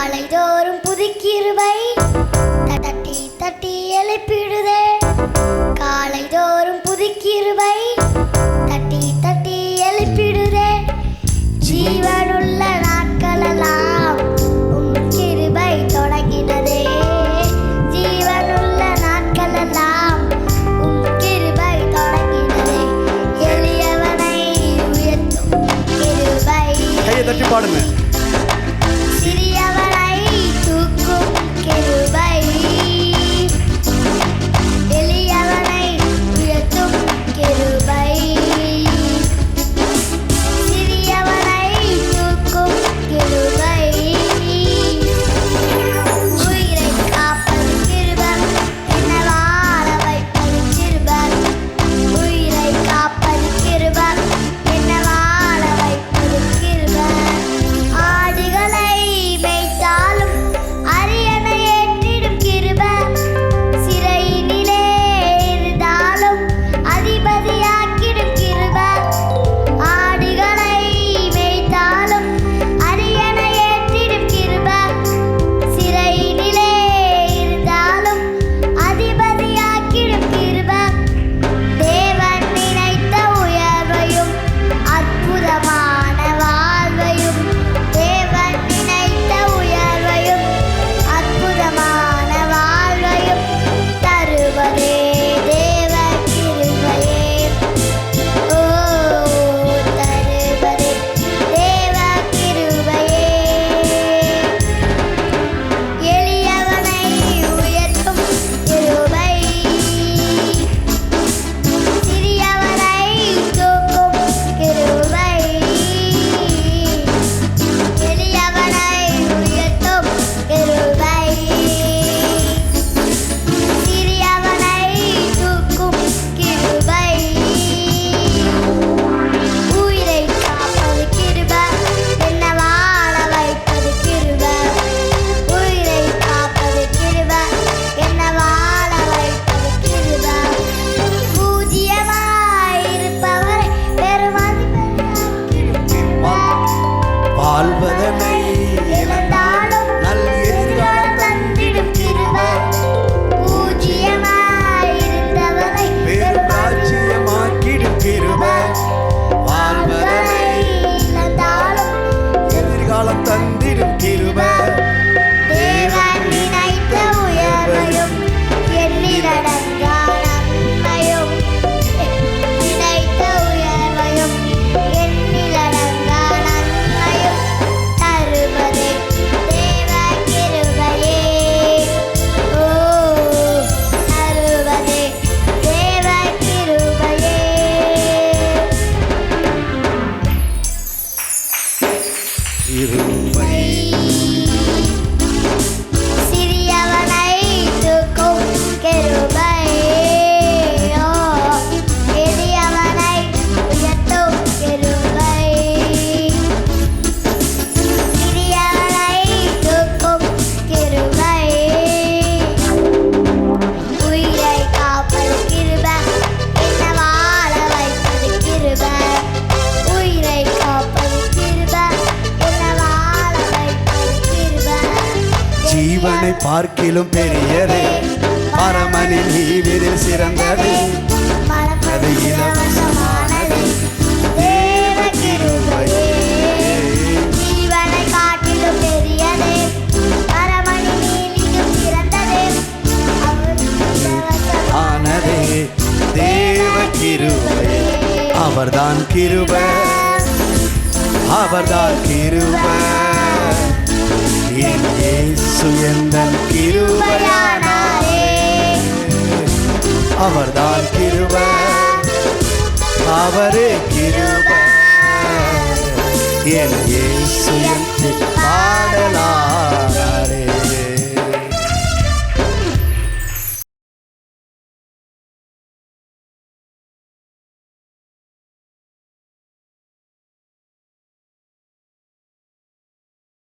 காலைதோறும் புதுக்கிருபை தட்டி தட்டி எழுப்பிடுதே. காலைதோறும் புதுக்கிருபை தட்டி தட்டி எழுப்பிடுதே. ஜீவனுள்ள நாட்களெல்லாம் உம் கிருபை தொடங்கினதே. ஜீவனுள்ள நாட்களெல்லாம் உம் கிருபை தொடங்கினதே. எளியவனை உயர்த்தும் கிருபை. கையை தட்டி பாடுங்க. சிறியவனை தூக்கும் கிருபை. எளியவனை உயர்த்தும் கிருபை. சிறியவனை தூக்கும் கிருபை. உயிரை காப்பது கிருபை. என்னை வாழ வைப்பது கிருபை. உயிரை காப்பது கிருபை. என்னை வாழ வைப்பது கிருபை. ஆடுகளை மேய்த்தாலும் அரியணை ஏற்றிடும் கிருபை. சிறையினிலே இருந்தாலும் அதிபதியாக்கிடும் கிருபை. ஆடுகளை மேய்த்தாலும் அரியணை ஏற்றிடும் கிருபை. சிறையினிலே இருந்தாலும் அதிபதியாக்கிடும் கிருபை. தேவன் நினைத்த உயர்வையும் அற்புதமான வாழ்வையும். தேவன் நினைத்த உயர்வையும் அற்புதமான வாழ்வையும் தருவதே தேவ கிருபையே. ஓ, தருவதே தேவ கிருபையே. எளியவனை உயர்த்தும் கிருபை. சிறியவனை தூக்கும் கிருபை. எளியவனை உயர்த்தும் கிருபை. சிறியவனை தூக்கும் கிருபை. உயிரை காப்பது கிருபை. என்னை வாழ வைப்பது கிருபை. உயிரை காப்பது கிருபை. என்னை வாழ வைப்பது கிருபை. பூஜ்யமாயிருப்பவரை பெருமதிப்பையாக்கிடும் கிருபை. வாழ்வதனை இழந்தாலும் நல் எதிர்காலம் தந்திடும் கிருபை. பூஜ்யமாயிருந்தவரை பேராட்சியமாக்கிடும் கிருபை. வாழ்வதனை இழந்தாலும் எதிர்காலம் தந்திடும் கிருபை. தேவன் நினைத்த உயர்வையும் எண்ணிலடங்கா நன்மையும். நினைத்த உயர்வையும் எண்ணிலடங்கா நன்மையும் தருவதே தேவ கிருபையே. ஓ, தருவதே தேவ கிருபையே. கிருபை. சிறியவனை தூக்கும் கிருபை. ஓ, எளியவனை உயர்த்தும் கிருபை. சிறியவனை தூக்கும் கிருபை. உயிரை காப்பது கிருபை. என்னை வாழ வைப்பது கிருபை. உயிரை காப்பது கிருபை. என்னை வாழ வைப்பது கிருபை. ஜீவனை பார்க்கிலும் பெரியது. பரமனின் ஈவிதில் சிறந்தது. அது இலவசமானது. தேவ கிருபையே. ஜீவனை காட்டிலும் பெரியது. பரமணி நீதியும் சிறந்தது. அவர் இலவசமானது. ஆனதே தேவ கிருபை. அவர்தான் கிருபை. அவர்தான் கிருபை. என் இயேசு எந்தன் கிருபையானாரே. அவர்தான் கிருபை. அவரே கிருபை. என் இயேசு என் பாடலாரே.